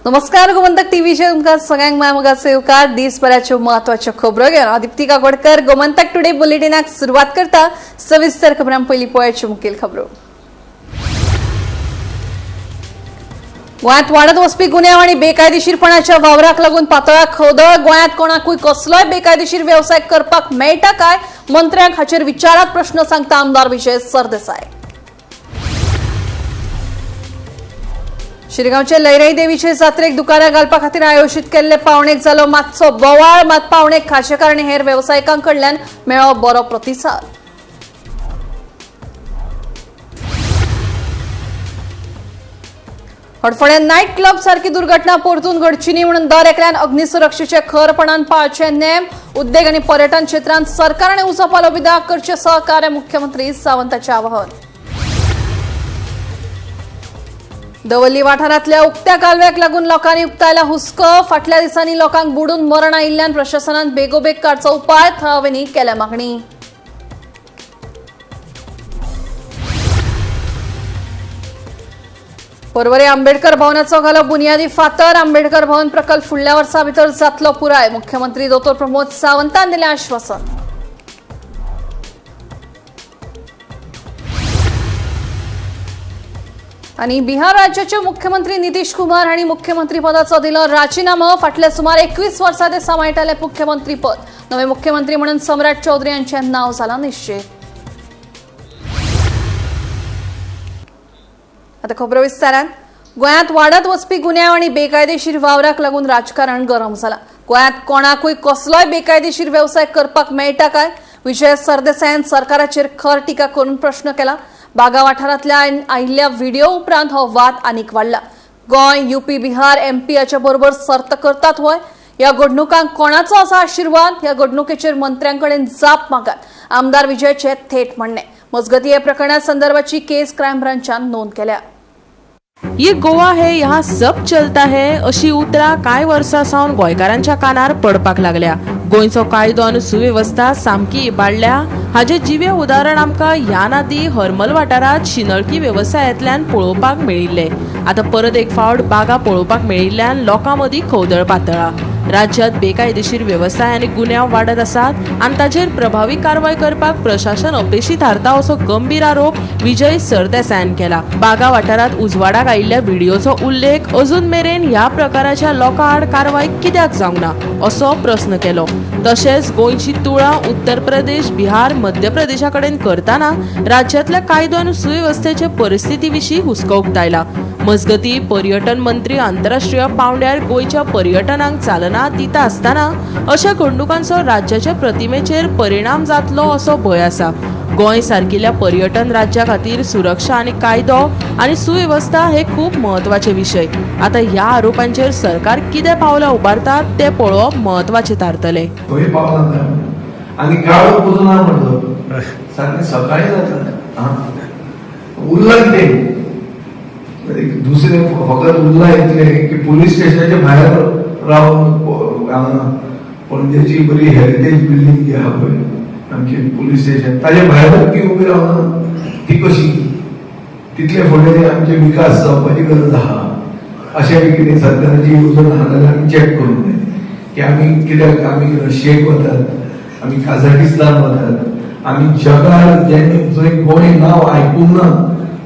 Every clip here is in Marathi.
नमस्कार गोमंतक टीव्हीचे तुमकां सगळ्यांक मोगाचे उपकार दिसभराच्यो महत्वाच्यो खबरो घेवन हांव दीप्तिका गोडकर गोमंतक टुडे बुलेटिनाक सुरवात करता। सविस्तर खबरां पयलीं पळोवयाच्यो मुखेल खबरो। गोंयांत वाडत वचपी गुन्यांव आनी बेकायदेशीरपणाच्या वावराक लागून पातळा खवदळ। गोंयांत कोणाकूय कसलोय बेकायदेशीर वेवसाय करपाक मेळटा काय? मंत्र्यांक हाचेर विचारात प्रश्न सांगता आमदार विजय सरदेसाय। शिरगांवचे लयराई देवीचे जात्रेक दुकानां घालपा खातीर आयोजीत केल्ले पावणेक जालो मातसो बोवाळ। मात पावणेक खाशेकार आनी हेर वेवसायिकांकडल्यान मेळ्ळो बरो प्रतिसाद। हडफोड्या नायट क्लब सारखी दुर्घटना परतून घडची न्ही म्हणून दर एकल्यान अग्निसुरक्षेचे खरपणान पाळचे नेम। उद्देग आनी पर्यटन क्षेत्रांत सरकारान उजो पालो विदा करचे सहकार्य मुख्यमंत्री सावंताचें आवाहन। दवल्ली वाठारांतल्या उक्त्या कालव्याक लागून लोकांनी उक्तायला हुस्को। फाटल्या दिसांनी लोकांक बुडून मरण आयिल्ल्यान प्रशासनान बेगोबेग काडचो उपाय थळाव्यांनी केल्या मागणी। परवरे आंबेडकर भवनाचो घालो बुनियादी फातर। आंबेडकर भवन प्रकल्प फुडल्या वर्सा भितर जातलो पुराय। मुख्यमंत्री डॉ. प्रमोद सावंतान दिलें आश्वासन। आणि बिहार राज्याचे मुख्यमंत्री नितीश कुमार हांणी मुख्यमंत्री पदाचो दिलो राजीनामो। फाटले सुमार 21 वर्सां ते सांबाळटाले मुख्यमंत्री पद। नवे मुख्यमंत्री म्हणून सम्राट चौधरी यांचें नाव जालां निश्चित। आता खबरो विस्तारान। गोंयांत वाडत वचपी गुन्यांव आनी बेकायदेशीर वावराक लागून राजकारण गरम जालां। गोंयांत कोणाकूय कसलोय बेकायदेशीर वेवसाय करपाक मेळटा काय? विजय सरदेसायान सरकाराचेर खर टिका करून प्रश्न केला। बागा वाठारांतल्यान आयिल्ल्या व्हिडिओ उपरांत हो वाद आनीक वाडला। गोंय, यूपी, बिहार, एमपी हाचे बरोबर सर्त करतात वय। ह्या घडणुकांक कोणाचो आसा आशिर्वाद? ह्या घडणुकेचेर मंत्र्यांकडेन जाप मागात आमदार विजयचे थेट म्हणणे। मजगती ह्या प्रकरणा संदर्भाची केस क्रायम ब्रांचान नोंद केल्या। ये गोवा है, यहाँ सब चलता है अशी उतरां कांय वर्सां सावन गोंयकारांच्या कानार पडपाक लागल्या। गोंयचो कायदो आनी सुवेवस्था सामकी इबाडल्या हाचे जिवे उदाहरण आमकां ह्या नादी हरमल वाठारांत शिनळकी वेवसायांतल्यान पळोवपाक मेळिल्ले। आता परत एक फावट बागा पळोवपाक मेळिल्ल्यान लोकां मदीं खवदळ पातळ्ळा। राज्यांत बेकायदेशीर वेवसाय आनी गुन्यांव वाडत आसात आनी ताचेर प्रभावी कारवाय करपाक प्रशासन अपेशी थारता असो गंभीर आरोप विजय सरदेसायान केला। बागा वाठारांत उजवाडाक आयिल्ल्या व्हिडिओचो उल्लेख अजून मेरेन ह्या प्रकाराच्या लोकां आड कारवाय कित्याक जावंक ना असो प्रस्न केलो। तशेंच गोंयची तुळा उत्तर प्रदेश, बिहार, मध्य प्रदेशा कडेन करतना राज्यांतल्या कायदो आनी सुवेवस्थेचे परिस्थिती विशीं हुस्को उक्तायला। मजगती पर्यटन मंत्री आंतरराष्ट्रीय पावंड्यार गोंयच्या पर्यटनाक चालना दिता आसतना अशा घडणुकांचो राज्याच्या प्रतिमेचेर परिणाम जातलो असो भंय आसा। गोंय सारकिल्ल्या पर्यटन राज्या खातीर सुरक्षा आनी कायदो आनी सुवेवस्था हे खूप महत्वाचे विशय। आता ह्या आरोपांचेर सरकार कितें पावलां उबारतात ते पळोवप महत्वाचे थारतले। आणि गाव पुजना म्हणतो सारखे सकाळी जातात उल्लंघते दुसरे फकत उल्ला येतले की पोलीस स्टेशनाच्या बाहेर राहून पणजेची बरी हेरिटेज बिल्डिंग जी आहा पळय आमचे पोलीस स्टेशन ताजे भायर ती उबी रावन ती कशी तितले फुडें आमचे विकास जावपाची गरज आहा अशें बी कितें सरकाराची येवजण आहा जाल्यार आमी चॅक करूंक जाय की आमी कित्याक आमी रशियेक वतात आमी काझाकिस्तान वतात आमी जगार जंय गोंय नांव आयकूंक ना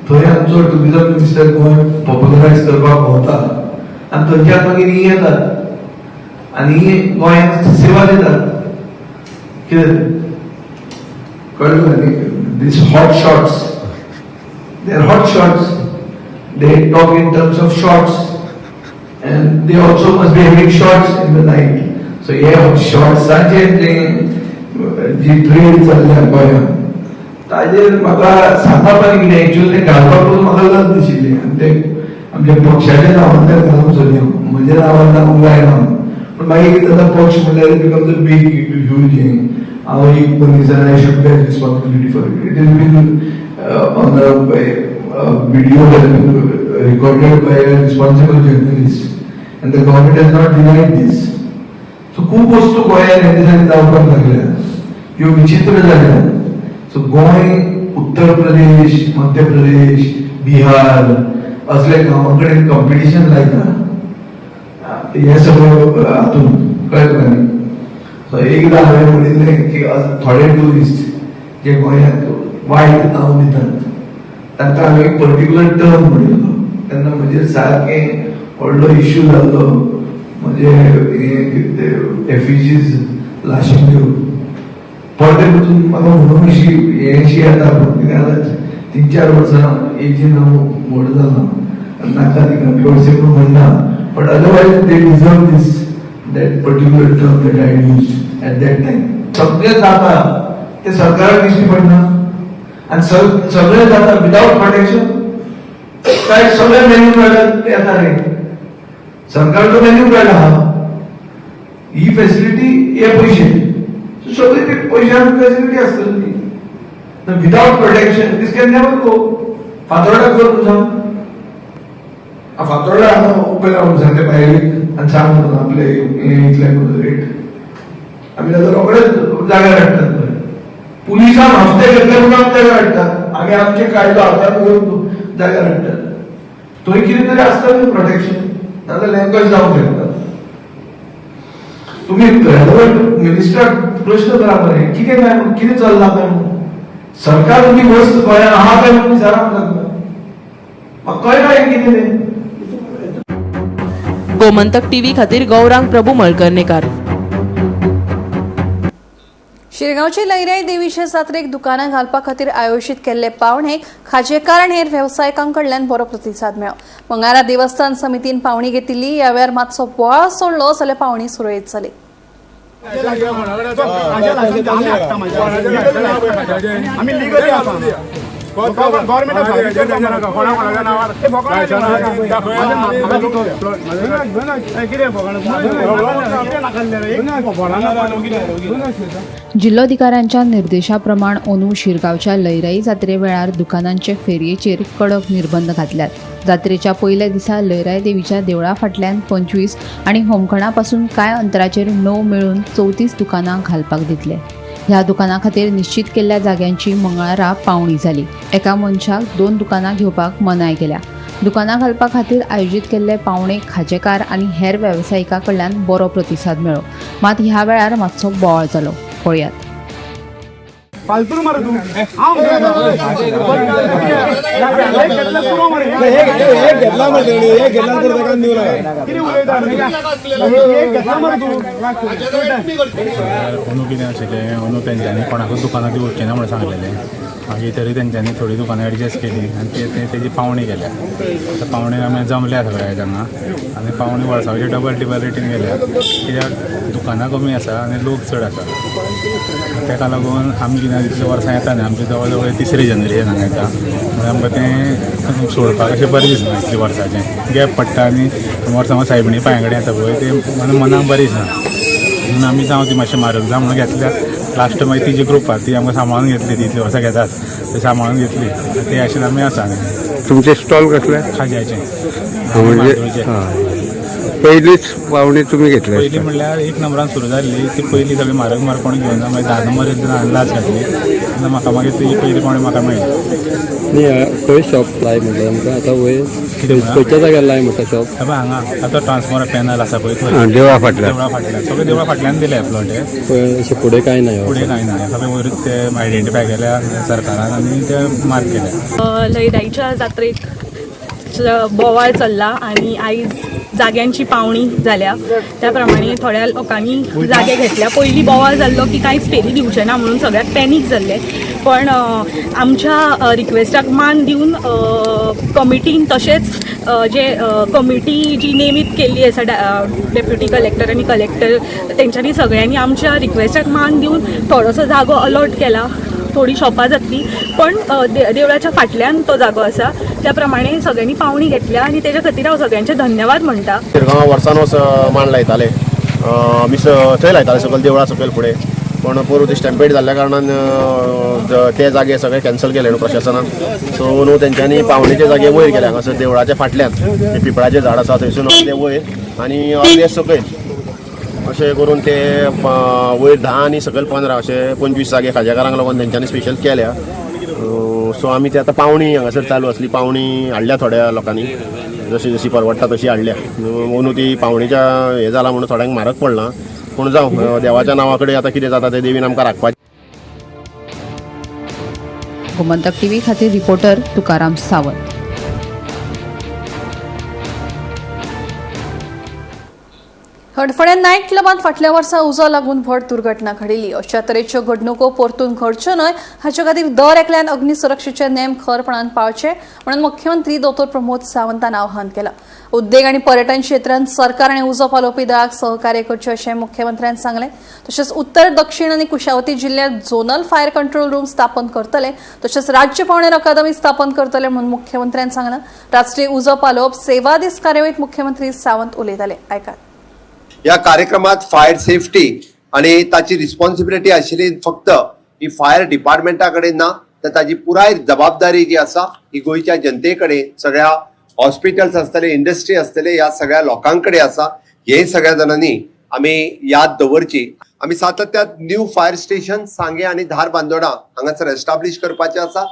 थंय आमचो टुरिझम मिनिस्टर गोंय पॉप्युलरायज करपाक भोंवता आनी थंयच्यान मागीर ही येतात आनी गोंयांत सेवा दितात कितें कळ्ळें दीस hot shots they are hot shots they talk in terms of shots and they also must be having shots in the night. So yeah, shotsaचे जी ट्रेड चल्ल्या गोंयांत ताजेर म्हाका सांगपाक कितें एक्चुअली ते घालपाक म्हाका लज दिशिल्ली आनी ते आमच्या पक्षाच्या नांवांतल्यान घालूंक सोदया म्हज्या नांवान जावंक जायना पूण मागीर कितें जाता पक्ष म्हणल्यार बिकम्स अ बीग ह्यूज हें हांव एक मनीस I should bear responsibility for it is been on video has been recorded by a responsible journalist and the government has not denied this. So खूप वस्तू गोंयांत ह्या दिसांनी जावपाक लागल्या ह्यो विचित्र जाल्या. सो गोंय, उत्तर प्रदेश, मध्य प्रदेश, बिहार असले गांवां कडेन कॉम्पिटिशन लायता हे सगळं हातून कळ्ळें तुका न्ही. सो एकदां हांवें म्हणिल्लें की थोडे ट्युरिस्ट जे गोंयांत वायट नांव दितात तांकां हांवें एक पर्टिक्युलर टर्म म्हणिल्लो. तेन्ना म्हणजे सारकें व्हडलो इश्यू जाल्लो म्हणजे एफिजीज लाशीक घेवन पडले वचून म्हाका म्हणून अशी हेशी येता कित्याक 3-4 वर्सां एजीन हांव व्हड जालां नाका ती कंट्रोवर्सी म्हणून म्हणना. But otherwise they deserve this that particular term that I used at that time. सगळें जाता ते सरकाराक दिश्टी पडना आनी सगळें जाता विदाउट प्रोटेक्शन. काय सगळे मेन्यू कार्डात येता रे, सरकारचो मेन्यू कार्ड आहा, ही फॅसिलिटी हे पयशे सगळे ते पयशांक फॅसिलिटी आसतली. Without protection this can never go. Fatorda कर सांग, फातोर्डा हांगा उबे रावन सांगले भायले आनी सांग म्हणून आपले इतले रेट आमी जाल्यार रोखडेच जाग्यार हाडटात. पुलिसान हफ्ते घेतले म्हणून आमी जाग्यार हाडटात. आमी आमचे कायदो हातांत घेवन जाग्यार हाडटात. थंय कितें तरी आसतलें प्रोटेक्शन, नाजाल्यार लँग्वेज जावंक शकता. तुम्ही रेलेवंट मिनिस्टराक प्रश्न करा मरे कितें काय म्हणून, कितें चल्लां काय म्हणून. सरकार तुमी वस्त गोंयांत आहा काय म्हणून विचारप लागला. म्हाका कळना हें कितें तें. गोमंतक टीव्ही खातीर गौरांग प्रभू मळकर्णीकार. शिरगांवचे लयराई देवीचे जात्रेक दुकानां घालपा खातीर आयोजीत केल्ले पावणेक खाजेकार आनी हेर वेवसायिकां कडल्यान बरो प्रतिसाद मेळ्ळो. मंगळारा देवस्थान समितीन पावणी घेतिल्ली. ह्या वेळार मातसो बोवाळ सोडलो जाल्यार पावणी सुरळीत जाली. जिल्लोधिकाऱ्यांच्या निर्देशाप्रमाण अंदू शिरगांवच्या लयराई जात्रे वेळार दुकानांचे फेरयेचेर कडक निर्बंध घातल्यात. जात्रेच्या पयल्या दिसा लयराई देवीच्या देवळा फाटल्यान 25 आनी होमखणा पासून कांय अंतराचेर 9 मेळून 34 दुकानां घालपाक दितले. ह्या दुकानां खातीर निश्चित केल्ल्या जाग्यांची मंगळारा पावणी जाली. एका मनशाक 2 दुकानां घेवपाक मनाय केल्या. दुकानां घालपा खातीर आयोजीत केल्ले पावणेक खाजेकार आनी हेर वेवसायिकां कडल्यान बरो प्रतिसाद मेळ्ळो. मात ह्या वेळार मातसो बोवाळ जालो. पळयात. फालतू मार तू कितें आशिल्लें अंदू तेंच्यांनी कोणाकूच दुकानां दिवचें ना म्हणून सांगलेलें. मागीर तरी तेंच्यांनी थोडी दुकानां एडजस्ट केली आनी तेजी पावणी केल्या. आतां पावणेक आमी जमल्या सगळ्या हांगा आनी पावणी वर्साची डबल रेटीन गेल्या. कित्याक दुकानां कमी आसा आनी लोक चड आसा. ताका लागून आमी कितें दिसल्या वर्सां येता न्ही, आमचें जवळ जवळ 3री जनरेशन हांगा येता. म्हणून आमकां तें सोडपाक अशें बरें दिसना इतलें वर्साचें गॅप पडटा आनी वर्सां सायबिणी पांया कडेन येता पळय तें मनाक बरें दिसना. म्हणून आमी जावं ती मातशें म्हारग जावं म्हणून घेतल्या. लास्ट मागीर तिजी ग्रुप आसा ती आमकां सांबाळून घेतली. ती इतलीं वर्सां घेतात ती सांबाळून घेतली. ते आशिल्लें आमी आसा. तुमचे स्टॉल कसले खाज्याचे म्हणजे पहिलीच पावणी तुम्ही घेतली पयलीं म्हणल्यार 1 नंबरान सुरू जाल्ली. ती पयलीं सगळी म्हारग कोण घेवन मागीर 10 नंबर येतना लास्ट घातली. तेन्ना म्हाका मागीर ती पयलीं कोणी म्हाका मेळ्ळी. खंय शॉप लाय म्हणटा आमकां आतां वयर खंयच्या जाग्यार लाय म्हणटा शॉप बाबा हांगा आतां ट्रान्सफॉर्मर पॅनल आसा पळय थंय देवळा फाटल्यान सगळे देवळा फाटल्यान दिले प्लॉट हे. अशें फुडें कांय ना फुडें कांय ना. सगळे वयरूच ते आयडेंटिफाय केल्या सरकारान आनी ते मार्क केल्या. लयराईच्या जात्रेक बोवाळ चल्ला आनी आयज जाग्यांची पावणी जाल्या. त्या प्रमाणे थोड्या लोकांनी जागे घेतल्या. पयलीं बोवाळ जाल्लो की कांयच फेरी दिवचे ना म्हणून सगळ्याक पॅनीक जाल्ले. पण आमच्या रिक्वेस्टाक मान दिवन कमिटीन तशेंच जे कमिटी जी नेमीत केल्ली आसा डेप्युटी कलेक्टर आनी कलेक्टर तेंच्यांनी सगळ्यांनी आमच्या रिक्वेस्टाक मान दिवन थोडोसो जागो अलॉट केला. थोडी शॉपां जातली पण देवळाच्या फाटल्यान तो जागो आसा. त्या प्रमाणे सगळ्यांनी पावणी घेतल्या आनी तेच्या खातीर हांव सगळ्यांचे धन्यवाद म्हणटा. शिरगांव वर्सान वर्स मांड लायताले आमी थंय लायताले सकयल देवळा सकयल फुडें. पण पोरू ती स्टॅम्पेड जाल्ल्या कारणान ते जागे सगळे कॅन्सल केले न्हू प्रशासनान. सो न्हू तेंच्यांनी पावणेचे जागे वयर केले हांगासर देवळाच्या फाटल्यान ते पिपळाचें झाड आसा थंयसून ते वयर आनी अर्दे सकयल अशें करून ते वयर 10 आनी सकयल 15 अशे 25 जागे खाजेकारांक लागून तेंच्यांनी स्पेशल केल्या. सो आमी ते आतां पावणी हांगासर चालू आसली. पावणी हाडल्या थोड्या लोकांनी जशी जशी परवडटा तशी हाडल्या म्हणून ती पावणीच्या हे जाला म्हणून थोड्यांक म्हारग पडला पूण जावं देवाच्या नांवा कडेन आतां कितें जाता तें देवीन आमकां राखपाचें. गोमंतक टीव्ही खातीर रिपोर्टर तुकाराम सावंत. हडफड्या नायट क्लबांत फाटल्या वर्सा उजो लागून व्हड दुर्घटना घडिल्ली. अशा तरेच्यो घडणुको परतून घडच्यो न्हय हाचे खातीर दर एकल्यान अग्निसुरक्षेचे नेम खरपणान पाळचे म्हणून मुख्यमंत्री डॉ. प्रमोद सावंतान आवाहन केलं. उद्देग आनी पर्यटन क्षेत्रांत सरकार आनी उजो पालोवपी दळाक सहकार्य करचें अशें मुख्यमंत्र्यांन सांगलें. तशेंच उत्तर दक्षिण आनी कुशावती जिल्ह्यांत झोनल फायर कंट्रोल रूम स्थापन करतले तशेंच राज्य पावणेर अकादमी स्थापन करतले म्हणून मुख्यमंत्र्यांन सांगलां. राष्ट्रीय उजो पालोवप सेवा दीस कार्यावळीत मुख्यमंत्री सावंत उलयताले. आयकात. या कार्यक्रमात फायर सेफ्टी आणि ताची रिस्पॉन्सिबिलिटी आशिल्ली फक्त ही फायर डिपार्टमेंटा कडेन ना तर ताची पुराय जबाबदारी जी आसा ही गोंयच्या जनते कडेन सगळ्या हॉस्पिटल्स आसतले इंडस्ट्री आसतले ह्या सगळ्या लोकांकडे आसा. हे सगळ्या जाणांनी आमी याद दवरची. आमी सातत्यात न्यू फायर स्टेशन सांगे आणि धार बांदोडा हांगासर एस्टाब्लिश करपाचे आसा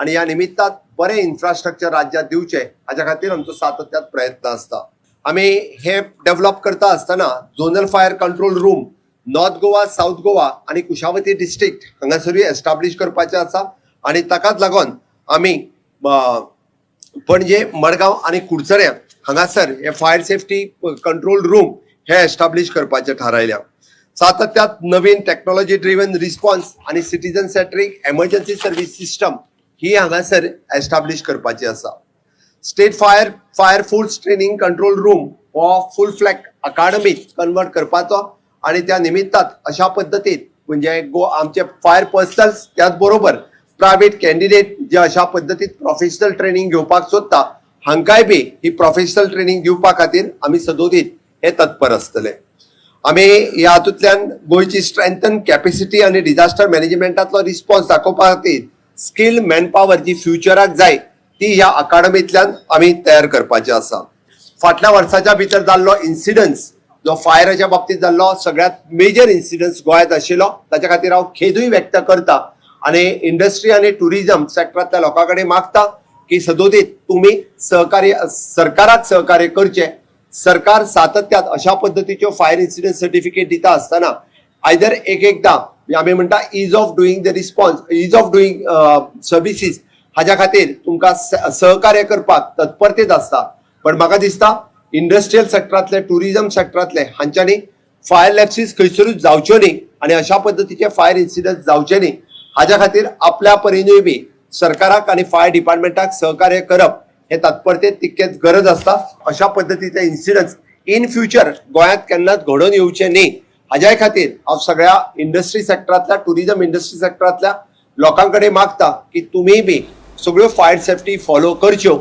आणि ह्या निमित्तान बरें इन्फ्रास्ट्रक्चर राज्यात दिवचे हाच्या खातीर आमचो सातत्यात प्रयत्न आसता. आमी हे डेव्हलप करता आसतना zonal fire control room north Goa south Goa आणि कुशावती डिस्ट्रिक्ट हांगासरूय एस्टाब्लिश करपाचे आसा आणि ताकाच लागून आमी पणजे मडगांव आणि कुडचड्या हांगासर हे फायर सेफ्टी कंट्रोल रूम हे एस्टाब्लिश करपाचे थारायल्या. सातत्यात नवीन टेक्नॉलॉजी ड्रिवन रिस्पॉन्स आणि सिटीजन सेंट्रीक एमर्जन्सी सर्व्हिस सिस्टम ही हांगासर एस्टाब्लिश करपाची आसा. State fire force training control room हो फुल फ्लॅग अकाडमीत कन्वर्ट करपाचो आणि त्या निमित्तान अशा पद्दतीत म्हणजे आमचे फायर पर्सनल्स त्याच बरोबर प्रायव्हेट कॅन्डिडेट जे अशा पद्दतीत प्रोफेशनल ट्रेनिंग घेवपाक सोदता हांकांय बी ही प्रोफेशनल ट्रेनिंग दिवपा खातीर आमी सदोदीत हे तत्पर आसतले. आमी ह्या हातूंतल्यान गोंयची स्ट्रेंथन कॅपेसिटी आणि डिझास्टर मॅनेजमेंटातलो रिस्पॉन्स दाखोवपा खातीर स्किल मॅनपॉवर जी फ्युचराक जाय ती ह्या अकाडमीतल्यान आमी तयार करपाचे आसा. फाटल्या वर्साच्या भितर जाल्लो इन्सिडन्स जो फायराच्या बाबतीत जाल्लो सगळ्यात मेजर इन्सिडन्स गोंयांत आशिल्लो ताच्या खातीर हांव खेदूय व्यक्त करता आणि इंडस्ट्री आणि टुरिझम सेक्टरांतल्या लोकां कडेन मागता की सदोदीत तुमी सरकाराक सहकार्य करचे. सरकार सातत्यात अशा पद्दतीच्यो फायर इन्सिडन्स सर्टिफिकेट दिता आसतना आयदर एकदा आमी म्हणटा is of doing the response is of doing services हाच्या खातीर तुमकां सहकार्य करपाक तत्परतेत आसता. पण म्हाका दिसता इंडस्ट्रियल सेक्टरांतले टुरिझम सेक्टरांतले हांच्यांनी फायर लॅप्सीस खंयसरूच जावच्यो न्ही आणि अशा पद्दतीचे फायर इन्सिडन्स जावचे न्ही हाच्या खातीर आपल्या परीनूय बी सरकाराक आणि फायर डिपार्टमेंटाक सहकार्य करप हे तत्परतेत तितकेच गरज आसता. अशा पद्दतीचे इन्सिडन्स इन फ्युचर गोंयांत केन्नाच घडोवन येवचे न्ही हाज्या खातीर हांव सगळ्या इंडस्ट्री सेक्टरांतल्या टुरिझम इंडस्ट्री सेक्टरांतल्या लोकांकडे मागता की तुम्ही बी सगळ्यो फायर सेफ्टी फॉलो करच्यो.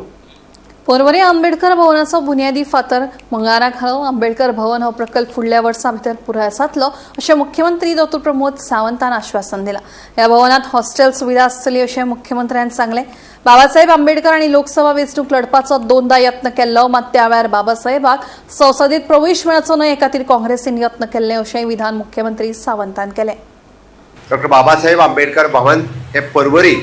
पर्वरी आंबेडकर भवनाचो बुन्यादी फातर मंगळारा घालो. आंबेडकर भवन हो प्रकल्प फुडल्या वर्सा भितर पुराय जातलो अशें मुख्यमंत्री डॉ. प्रमोद सावंतान आश्वासन दिलां. ह्या भवनात हॉस्टेल सुविधा आसतली अशें मुख्यमंत्र्यान सांगलें. बाबासाहेब आंबेडकर आनी लोकसभा वेंचणूक लढपाचो 2दा यत्न केल्लो मात त्या वेळार बाबासाहेबाक संसदेत प्रवेश मेळचो न्हय हे खातीर काँग्रेसीन यत्न केल्ले अशेंय विधान मुख्यमंत्री सावंतान केलें. डॉ. बाबासाहेब आंबेडकर भवन हे पर्वरी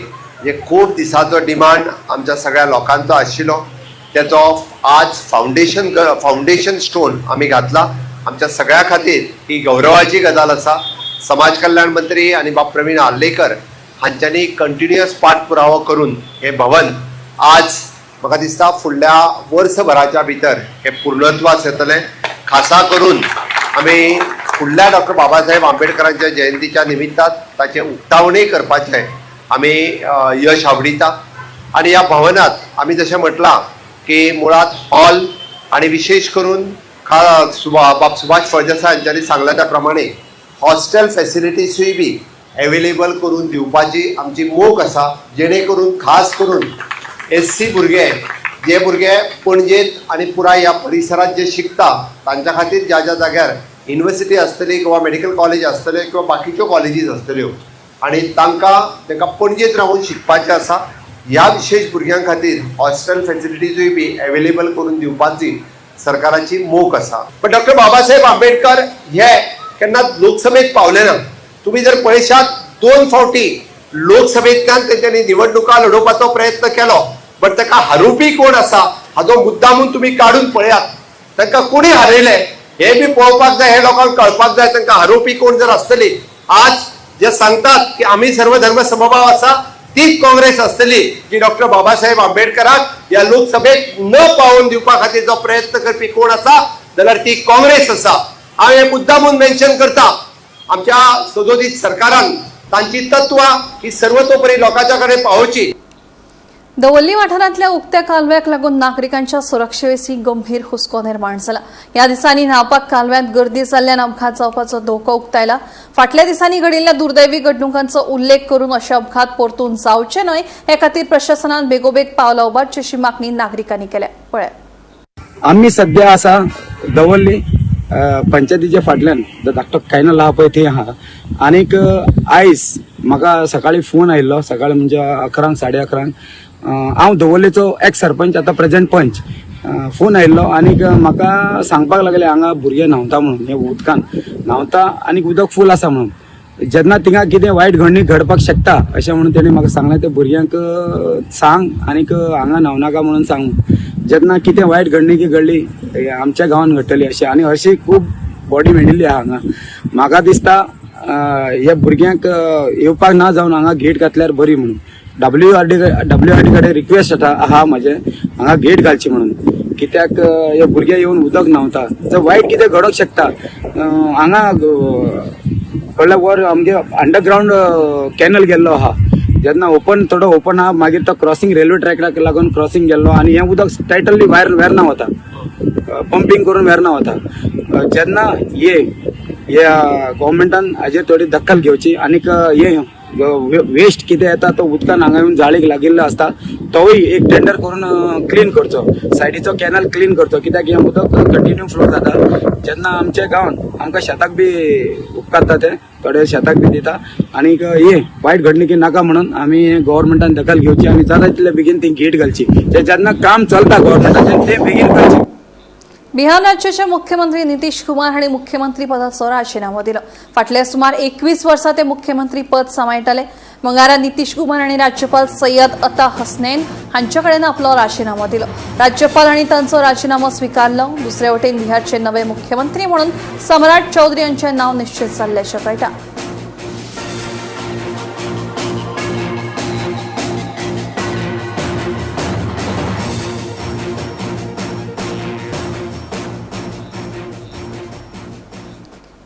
जे खूप दिसाचो डिमांड आमच्या सगळ्या लोकांचो आशिल्लो त्याचो आज फाउंडेशन स्टोन आमी घातला. आमच्या सगळ्या खातीर ही गौरवाची गजाल आसा. समाज कल्याण मंत्री आणि बाब प्रवीण आर्लेकर हांच्यांनी कंटिन्युअस पाठपुरावो करून हे भवन आज म्हाका दिसता फुडल्या वर्सभराच्या भितर हे पूर्णत्वास येतलें. खासा करून आमी फुडल्या डॉ. बाबासाहेब आंबेडकरांच्या जयंतीच्या निमित्तान ताचे उक्तावणूय करपाचें आमी यश आवडीता. आणि ह्या भवनात आमी जशें म्हटलां की मुळात हॉल आणि विशेष करून बाब सुभाष फळदेसाय यांच्यानी सांगल्या त्या प्रमाणे हॉस्टेल फॅसिलिटीजूय बी अवेलेबल करून दिवपाची आमची मोख आसा. जेणे करून खास करून SC भुरगे जे भुरगे पणजेत आणि पुराय ह्या परिसरात जे शिकता तांच्या खातीर ज्या ज्या जाग्यार युनिव्हर्सिटी आसतली किंवा मेडिकल कॉलेज आसतले किंवा बाकीच्यो कॉलेजीस आसतल्यो आणि तांकां पणजेत रावून शिकपाचें आसा. ह्या विशेष भुरग्यां खातीर हॉस्टेल फॅसिलिटीजूय बी अवेलेबल करून दिवपाची सरकाराची मोख आसा. पण डॉ. बाबासाहेब आंबेडकर हे केन्ना लोकसभेत पावले ना. तुम्ही जर पळयशात 2 फावटी लोकसभेंतल्यान तेंच्यांनी निवडणुका लडोवपाचो प्रयत्न केलो बट ताका हारोवपी कोण आसा हाजो मुद्दामून तुम्ही काढून पळयात. तांकां कोणी हारयले हे बी पळोवपाक जाय, हे लोकांक कळपाक जाय तांकां हारोवपी कोण जर आसतली. आज जे सांगतात की आम्ही सर्वधर्म समभाव असा, तीच काँग्रेस असतली की डॉक्टर बाबासाहेब आंबेडकराक या लोकसभेत न पावोवन दिवपा खातीर जो प्रयत्न करपी कोण असा जाल्यार ती काँग्रेस असा. हांव हे मुद्दामून मेन्शन करता. आमच्या सदोदीत सरकारान तांची तत्वां ही सर्वतोपरी लोकांच्या कडेन पावोवची. दवल्ली वाठारांतल्या उक्त्या कालव्याक लागून नागरिकांच्या सुरक्षेविशीं गंभीर हुस्को निर्माण जाला. ह्या दिसांनी न्हावपाक कालव्यांत गर्दी जाल्ल्यान अपघात जावपाचो धोको उक्तायला. फाटल्या दिसांनी घडिल्ल्या दुर्दैवी घडणुकांचो उल्लेख करून अशे अपघात परतून जावचे न्हय हे खातीर प्रशासनान बेगोबेग पावलां उबारची अशी मागणी नागरिकांनी केल्या. पळय, आम्ही सध्या असा दवल्ली पंचायतीच्या फाटल्यान धाकटो कायनो लाहा पळय थंय आहा. आनीक आयज म्हाका सकाळी फोन आयिल्लो, सकाळी म्हणजे 11 साडे 11 हांव दवल्लेचो एक्स सरपंच, आता प्रेझेंट पंच. फोन आयिल्लो आनीक म्हाका सांगपाक लागले हांगा भुरगे न्हांवता म्हणून, हे उदकान न्हांवता आनीक उदक फूल आसा म्हणून. जेन्ना थिंगा कितें वायट घडणी घडपाक शकता अशें म्हणून तेणी म्हाका सांगलें ते भुरग्यांक सांग आनीक हांगा न्हांवनाका म्हणून सांग. जेन्ना कितें वायट घडणी घडली आमच्या गांवांत घडटली अशें, आनी अशी खूब बॉडी मेळिल्ली आहा हांगा. म्हाका दिसता ह्या भुरग्यांक येवपाक ना जावन हांगा गेट घातल्यार बरी म्हणून. WRD कडेन रिक्वेस्ट आहा म्हाजें हांगा गेट घालची म्हणून. कित्याक हे भुरगे येवन उदक न्हांवता, जर वायट कितें घडोंक शकता. हांगा व्हडल्या वर आमगे अंडरग्रावंड कॅनल गेल्लो आहा. जेन्ना थोडो ओपन आहा मागीर तो क्रॉसिंग रेल्वे ट्रॅकाक लागून क्रॉसिंग गेल्लो आनी हें उदक टायटली वेर्ना वता, पंपिंग करून वेर्ना वता. जेन्ना ह्या गव्हर्मेंटान हाजेर थोडी दखल घेवची आनीक हे वेस्ट कितें येता तो उदकान हांगा येवन जाळीक लागिल्लो आसता तोय एक टेंडर करून क्लीन करचो, सायडीचो कॅनल क्लीन करचो. कित्याक हें उदक कंटिन्यू फ्लो जाता. जेन्ना आमच्या गांवांत आमकां शेताक बी उपकारता ते थोडे शेताक बी दिता. आनीक हे वायट घडणुकी नाका म्हणून आमी गव्हर्मेंटान दखल घेवची आनी जाता तितले बेगीन ती गेट घालची. जेन्ना काम चलता गव्हर्मेंटाचें ते बेगीन करचें. बिहार राज्याचे मुख्यमंत्री नितीश कुमार हांणी मुख्यमंत्री पदाचो राजीनामो दिलो. फाटले सुमार 21 वर्सां ते मुख्यमंत्री पद सांबाळटाले. मंगळारा नितीश कुमार हांणी राज्यपाल सय्यद अता हसनैन हांचे कडेन आपलो राजीनामो दिलो. राज्यपाल हांणी तांचो राजीनामो स्विकारलो. दुसरे वटेन बिहारचे नवे मुख्यमंत्री म्हणून सम्राट चौधरी हांचें नांव निश्चित जाल्ल्याचें कळटा.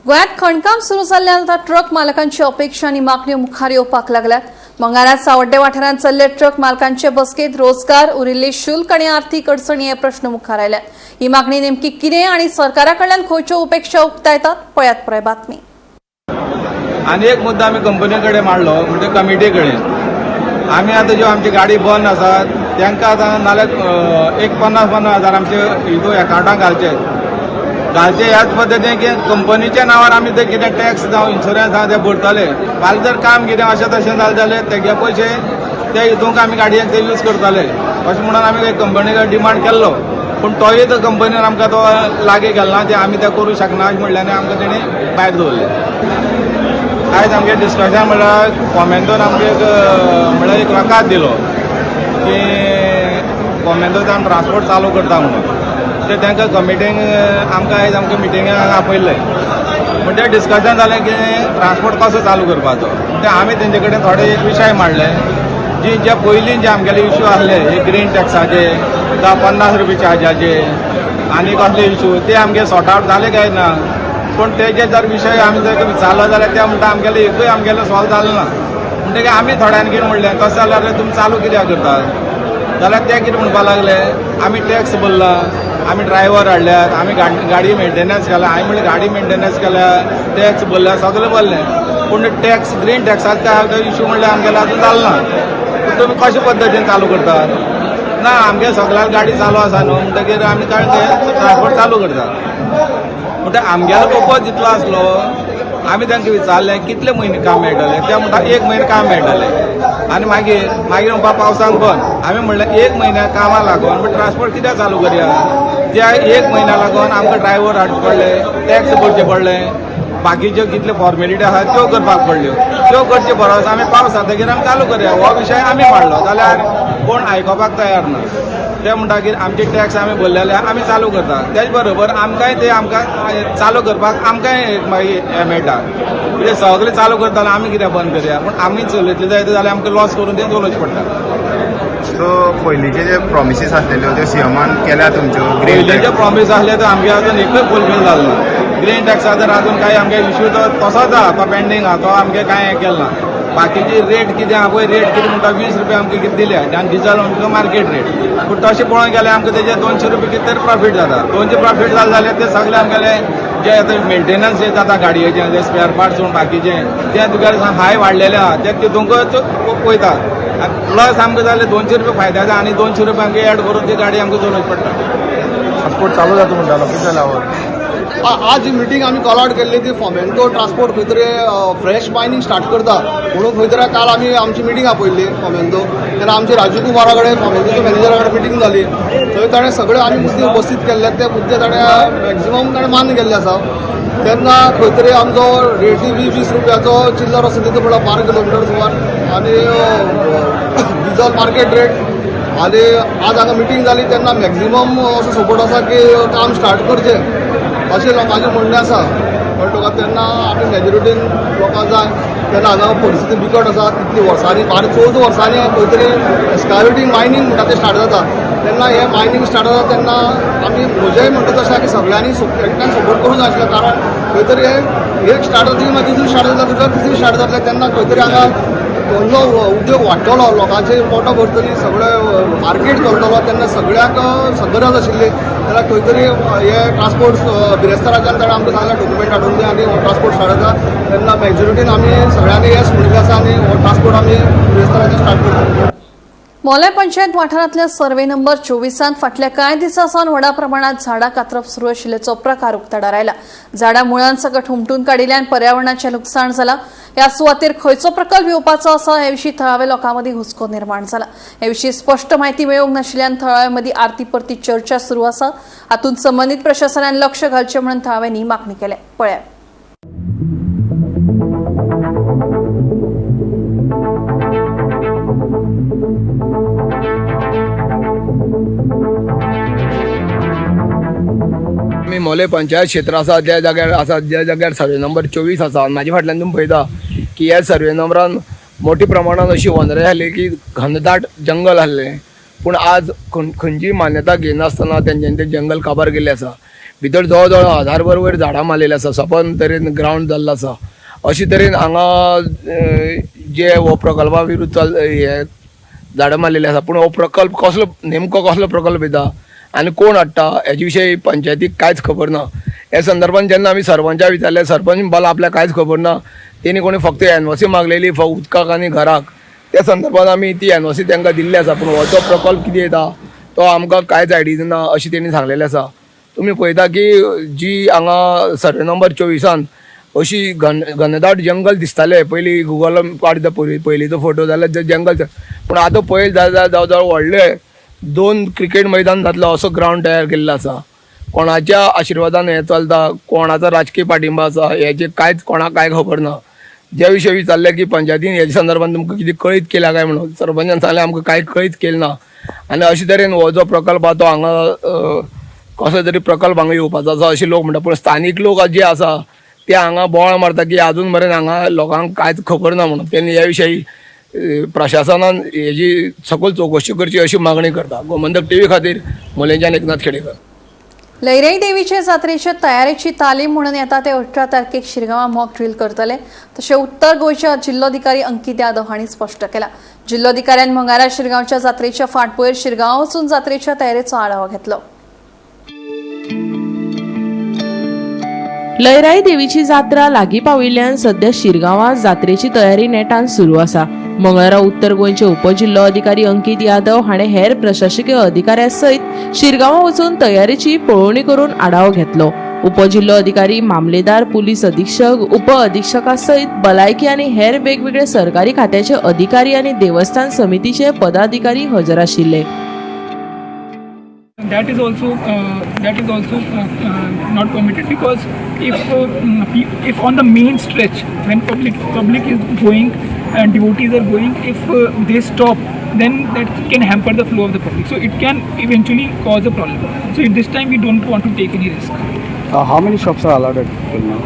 गोंयांत खणकाम सुरू जाल्ल्यान आतां ट्रक मालकांची अपेक्षा आनी मागण्यो मुखार येवपाक लागल्यात. मंगळारात सावड्डे वाठारांत चल्ले ट्रक मालकांचे बसकेंत रोजगार, उरिल्ले शुल्क आनी आर्थीक अडचणी हे प्रश्न मुखार आयल्यात. ही मागणी नेमकी कितें आनी सरकारा कडल्यान खंयच्यो उपेक्षा उक्तायतात पळयात पळय बातमी. आनी एक मुद्दो आमी कंपनी कडेन मांडलो म्हणजे कमिटी कडेन. आमी आतां ज्यो आमची गाडी बंद आसात तांकां आतां नाल्यार एक 50-50 हजार आमचे हितून एकावंटाक घालचे ह्याच पद्दतीन की कंपनीच्या नांवार आमी ते कितें टॅक्स जावं इन्शुरन्स आहा ते भरतले. फाल्यां जर काम कितें अशें तशें जालें जाल्यार तेगे पयशे ते हितूंक आमी गाडयेक ते यूज करतले अशें म्हणून आमी कंपनी कडेन डिमांड केल्लो. पूण तोय तो कंपनीन आमकां तो लागी गेलना ते आमी ते करूं शकना अशें म्हणल्यार आमकां तेणी भायर दवरले. आयज आमगे डिस्कशन म्हणल्यार कॉमेंटोन आमगे म्हणल्यार एक वकात दिलो की कॉमेंटोन आमी ट्रान्सपोर्ट चालू करता म्हणून. ते तांकां कमिटींग आमकां आयज आमकां मिटिंगाक आपयल्ले. पूण ते डिस्कशन जालें की ट्रान्सपोर्ट कसो चालू करपाचो. ते आमी तेंचे कडेन थोडे एक विशय मांडले जे पयलीं जे आमगेले इश्यू आसले ग्रीन टॅक्साचे जावं 50 रुपया चार्जाचे आनी कसले इश्यू ते आमगे सॉर्ट आवट जाले काय ना. पूण तेजे जर विशय आमी जर विचारलो जाल्यार ते म्हणटा आमगेले एकूय आमगेलो सॉल्व जालो ना. म्हणटकीर आमी थोड्यांनी कितें म्हणलें तशें जाल्यार तुमी चालू कित्याक करतात जाल्यार ते कितें म्हणपाक लागले आमी टॅक्स भरला, आमी ड्रायव्हर हाडल्यात, आमी गाडी मेंटेनन्स केला. हांवें म्हणलें गाडी मेंटेनन्स केल्या, टॅक्स भरल्या, सगळें भरलें. पूण टॅक्स ग्रीन टॅक्साचो इश्यू म्हणल्यार आमगेलो अजून जालो ना. तुमी कशे पद्दतीन चालू करतात. ना आमगे सगळ्याक गाडी चालू आसा न्हू म्हणटकीर आमी काय ते ट्रान्सपोर्ट चालू करतात. म्हणटा आमगेलो पर्पज जितलो आसलो आमी तांकां विचारलें कितले म्हयने काम मेळटलें. ते म्हणटा 1 म्हयनो काम मेळटलें. आनी मागीर म्हणपा पावसाक बंद. आमी म्हणलें 1 म्हयन्या कामाक लागून ट्रान्सपोर्ट कित्याक चालू करया. त्या 1 म्हयन्या लागून आमकां ड्रायव्हर हाडचे पडले, टॅक्स भरचे पडले, बाकीच्यो कितल्यो फॉर्मेलिटी आहा त्यो करपाक पडल्यो. त्यो करचे परस आमी पावस जातकीर आमी चालू करया हो विशय आमी मांडलो जाल्यार कोण आयकोपाक तयार ना. ते म्हणटाकीर आमचे टॅक्स आमी भरलेले आमी चालू करता त्याच बरोबर आमकांय ते आमकां चालू करपाक आमकांय मागीर हें मेळटा कितें सगळें चालू करताले आमी कित्याक बंद करया पूण आमी चलयतले जायते जाल्यार आमकां लॉस करून ते चलोवचें पडटा सो पयलींचे जे प्रॉमिसीस आसलेल्यो त्यो सीएमान केल्या तुमच्यो पयलींचे प्रॉमिस आसले ते आमगे अजून एकच फुलफील जालो ना ग्रीन टॅक्सा तर अजून काही आमगे इश्यू तो तसोच आहा तो पेंडींग आहा तो आमगे कांय हें केलो ना बाकीची रेट कितें आहा पळय रेट कितें म्हणटा 20 रुपया आमकां कितें दिल्या आनी डिझल आमकां मार्केट रेट पूण तशें पळोवंक गेल्यार आमकां तेजे 200 रुपया कितें तरी प्रॉफीट जाता 200 प्रॉफीट जालें जाल्यार ते सगळे आमगेले जे आतां मेंटेनन्स जे जाता गाडयेचें जे स्पेअर पार्ट्स म्हणून बाकीचे ते तुका हाय वाडलेले आहा ते तितूंकच वयता प्लस आमकां जाले 200 रुपया फायद्याचा आनी 200 रुपया आमकां एड करून ती गाडी आमकां चलोवची पडटा ट्रान्सपोर्ट चालू जाता म्हणटालो कितें जालें आवर आज ही मिटींग आमी कॉल आउट केल्ली ती फॉमेंतो ट्रान्सपोर्ट खंय तरी फ्रेश मायनिंग स्टार्ट करता म्हणून खंय तरी काल आमी आमची मिटींग आपयल्ली फॉमेंतो तेन्ना आमची राजू कुमारा कडेन फॉमेंतोच्या मॅनेजरा कडेन मिटींग जाली थंय ताणें सगळे आमी मुद्दे उपस्थित केल्ले ते मुद्दे ताणें मॅक्झिमम ताणें मान्य केल्ले आसा तेन्ना खंय तरी आमचो रेटी 20 रुपयाचो चिल्लर आसा तितून म्हणल्यार 12 किलोमिटर सुमार आनी डिझल मार्केट रेट आनी आज हांगा मिटींग जाली तेन्ना मॅक्झिमम असो सपोर्ट आसा की काम स्टार्ट करचें अशें लोकांचें म्हणणें आसा पण तुका तेन्ना आमी मेजॉरिटीन लोकांक जाय तेन्ना हांगा परिस्थिती बिकट आसा तितली वर्सांनी 14 वर्सांनी खंय तरी एक्सकावेटींग मायनींग म्हणटा तें स्टार्ट जाता तेन्ना हें मायनींग स्टार्ट जाता तेन्ना आमी म्हजेंय म्हणटा तशें की सगळ्यांनी एकट्यान सपोर्ट करूंक जाय आशिल्लें कारण खंय तरी एक स्टार्ट जाता मागीर दुसरी स्टार्ट जाता तुका तिसरी स्टार्ट जातलें तेन्ना खंय तरी हांगा व्हडलो उद्योग वाडटलो लोकांचे पोटां भरतलीं सगळें मार्केट चलतलो तेन्ना सगळ्याक गरज आशिल्ली जाल्यार खंय तरी हे ट्रान्सपोर्ट बिरेस्ताराच्यान ताणें आमकां सांगलें डॉक्युमेंट हाडून दी आनी हो ट्रान्सपोर्ट स्टार्ट जाता तेन्ना मेजॉरिटीन आमी सगळ्यांनी येस म्हणिल्लें आसा आनी हो ट्रान्सपोर्ट आमी बिरेस्ताराच्यान स्टार्ट करता मोलाय पंचायत वाठारांतल्या सर्वे नंबर 24 फाटल्या कांय दिसांसावन व्हडा प्रमाणात झाडां कातरप सुरू आशिल्ल्याचो प्रकार उक्ताडार आयला. झाडां मुळांत सकट हुमटून काडिल्ल्यान पर्यावरणाचें लुकसाण जालां. ह्या सुवातेर खंयचो प्रकल्प येवपाचो आसा हे विशीं थळाव्या लोकां मदीं हुस्को निर्माण जाला. हे विशीं स्पश्ट म्हायती मेळूंक नाशिल्ल्यान थळाव्या मदीं आरती परती चर्चा सुरू आसा. हातूंत संबंदीत प्रशासनान लक्ष घालचें म्हणून थळाव्यांनी मागणी केल्या. पळया. आमी मोले पंचायत क्षेत्र आसा त्या जाग्यार सर्वे नंबर 24 आसा. म्हाजे फाटल्यान तुमी पळयता की ह्या सर्वे नंबरान मोठ्या प्रमाणात अशी वनरां जाली की घनदाट जंगल आसलें पूण आज खंयची मान्यता घेनासतना तेंच्यांनी तें जंगल काबार केल्लें आसा. भितर जवळ जवळ 1000 वयर झाडां मारलेलीं आसा. सपन तरेन ग्रावंड जाल्लो आसा. अशे तरेन हांगा जे हो प्रकल्पा विरुद्ध हे झाडां मारलेलीं आसा पूण हो प्रकल्प नेमको कसलो प्रकल्प येता आनी कोण हाडटा हेजे विशयी पंचायतीक कांयच खबर ना. हे संदर्भान जेन्ना आमी सरपंचाक विचारलें सरपंच बाला आपल्याक कांयच खबर ना. तेणी कोणी फक्त एनओसी मागलेली उदकाक आनी घराक. त्या संदर्भान आमी ती एनओसी तांकां दिल्ली आसा पूण हो जो प्रकल्प कितें येता तो आमकां कांयच आयडिया ना अशें तेणी सांगलेलें आसा. तुमी पळयता की जी हांगा सर्वे नंबर 24 अशी घनदाट जंगल दिसतालें. पयलीं गुगलान काडटा पयलींचो फोटो जाल्यार जे जंगल पूण आतां पळयत जाल्यार जवळ जवळ व्हडले 2 क्रिकेट मैदान जातलो असो ग्रावंड तयार केल्लो आसा. कोणाच्या आशिर्वादान हें चलता कोणाचो राजकीय पाठिंबा आसा हेजे कांयच कोणाक कांय खबर ना. ज्या विशयी विचारलें की पंचायतीन हेजे संदर्भान तुमकां कितें कळीत केल्या काय म्हणून सरपंचान सांगलें आमकां कांय कळीत केलें ना. आनी अशे तरेन हो जो प्रकल्प आसा तो हांगा कसलो तरी प्रकल्प हांगा येवपाचो आसा अशें लोक म्हणटा पूण स्थानीक लोक जे आसा ते हांगा बोवाळ मारता की अजून मेरेन हांगा लोकांक कांयच खबर ना म्हणून. तेणी ह्या विशयी प्रशासनान हेजी सखोल चौकशी करची अशी मागणी करता. गोमंतक टीव्ही खातीर मोलेंच्यान एकनाथ खेडेकर. लयराई देवीचे जात्रेच्या तयारेची तालीम म्हणून येता ते 18 तारखेक शिरगांवां मॉक ड्रील करतले तशें उत्तर गोंयचे जिल्लोधिकारी अंकीत यादव हांणी स्पश्ट केला. जिल्लोधिकाऱ्यान मंगळारा शिरगांवच्या जात्रेच्या फाटभुंयेर शिरगांव वचून जात्रेच्या तयारेचो आढावा घेतलो. लयराई देवीची जात्रा लागीं पाविल्ल्यान सध्या शिरगांवां जात्रेची तयारी नेटान सुरू आसा. मंगळारा उत्तर गोंयचे उपजिल्लो अधिकारी अंकीत यादव हाणें हेर प्रशासकीय अधिकाऱ्यां सयत शिरगांवां वचून तयारेची पळोवणी करून आढावो घेतलो. उपजिल्लो अधिकारी मामलेदार पुलीस अधीक्षक उप अधीक्षका सयत भलायकी आनी हेर वेगवेगळे सरकारी खात्याचे अधिकारी आनी देवस्थान समितीचे पदाधिकारी हजर आशिल्ले. That is also not permitted because if on the main stretch when public is going and devotees are going, if they stop then that can hamper the flow of the public. So it can eventually cause a problem. So at this time we don't want to take any risk. How many shops are allowed till now?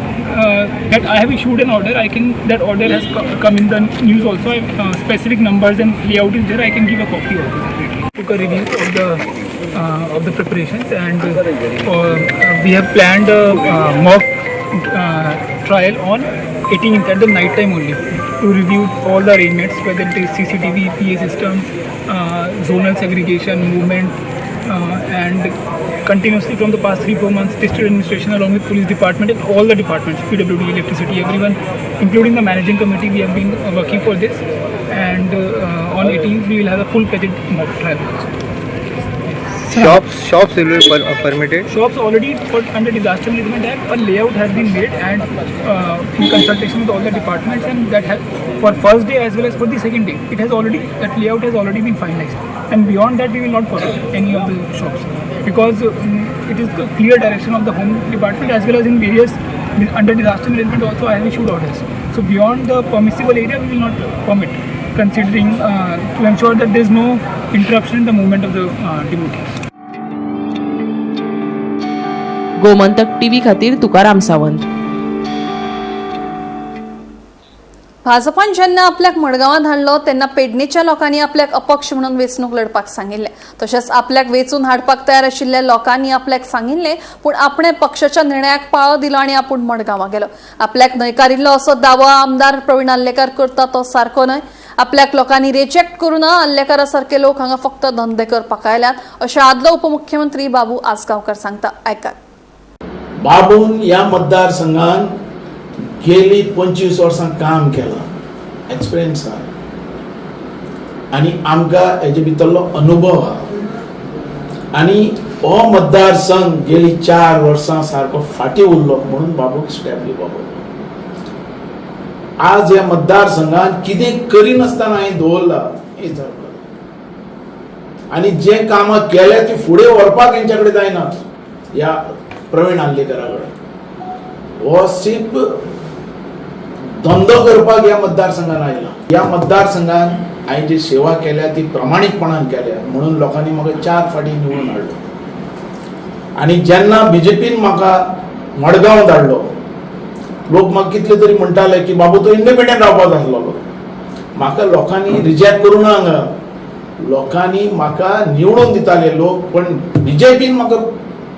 That I have issued an order. That order has come in the news also. Specific numbers and layout is there. I can give a copy also separately. Took a review of the preparations, and we have planned a mock trial on 18th at the night time only, to review all the arrangements, whether it is CCTV, PA system, zonal segregation, movement, and continuously from the past 3-4 months, district administration along with police department and all the departments, PWD, electricity, everyone, including the managing committee, we have been working for this, and on 18th we will have a full-fledged mock trial. Shops will be permitted. Shops already put under Disaster Management Act, a layout has been made, and in consultation with all the departments, and that has, for first day as well as for the second day, that layout has already been finalized, and beyond that we will not permit any of the shops, because it is the clear direction of the Home Department as well as in various under Disaster Management also I have issued orders. So beyond the permissible area we will not permit, considering to ensure that there is no interruption in the movement of the devotees. Gomantak TV खातीर तुकाराम सावंत. भाजपान जेन्ना आपल्याक मडगांवांत हाडलो तेन्ना पेडणेच्या लोकांनी आपल्याक अपक्ष म्हणून वेंचणूक लढपाक सांगिल्लें. तशेंच आपल्याक वेंचून हाडपाक तयार आशिल्ल्या लोकांनी आपल्याक सांगिल्लें, पूण आपणे पक्षाच्या निर्णयाक पाळो दिलो आनी आपूण मडगांवां गेलो. आपल्याक न्हयकारिल्लो असो दावो आमदार प्रवीण आल्लेकार करता तो सारको न्हय. आपल्याक लोकांनी रिजेक्ट करूं ना. आल्लेकारा सारके लोक हांगा फक्त धंदे करपाक आयल्यात, अशें आदलो उपमुख्यमंत्री बाबू आसगांवकर सांगता. आयकात. बाबून ह्या मतदारसंघात गेली 25 वर्सां काम केलां, एक्सपिरियन्स आहा आनी आमकां हेजे भितरलो अनुभव आहा. आनी हो मतदारसंघ गेली 4 वर्सां सारको फाटी उरलो म्हणून बाबूक स्टॅप बाबू. आज ह्या मतदारसंघात कितें करिनासतना हांवें दवरला हें जाता, आनी जे कामां केल्या ती फुडें व्हरपाक हेंच्या कडेन जायना. ह्या प्रवीण आल्लेकरा कडेन हो सीप धंदो करपाक ह्या मतदारसंघात आयला. ह्या मतदारसंघात हांवें जी सेवा केल्या ती प्रामाणीकपणान केल्या म्हणून लोकांनी म्हाका 4 फाटी निवडून हाडलो. आनी जेन्ना बीजेपीन म्हाका मडगांव धाडलो, लोक म्हाका कितले तरी म्हणटाले की बाबू तो इंडिपेंडंट रावपाक जाय आसलो. म्हाका लोकांनी रिजेक्ट करूं ना. हांगा लोकांनी म्हाका निवडून दिताले लोक, पण बीजेपीन म्हाका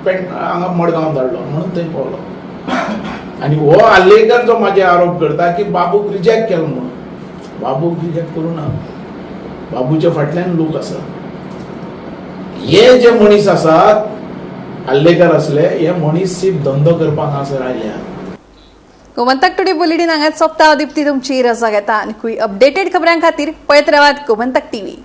हांगा मडगांव धाडलो म्हणून थंय पावलो. आनी हो आल्लेकर जो म्हाजे आरोप करता की बाबूक रिजेक्ट केलो म्हणून, बाबूक रिजेक्ट करूं ना. बाबूच्या फाटल्यान लोक आसा. हे जे मनीस आसात आल्लेकर असले, हे मनीस सीप धंदो करपाक हांगासर आयल्या. गोमंतक टुडे बुलेटिन हांगाच सोंपता. दिप्ती तुमची रजा घेता. आनी अपडेटेड खबरां खातीर पळयत रावात गोमंतक टीव्ही.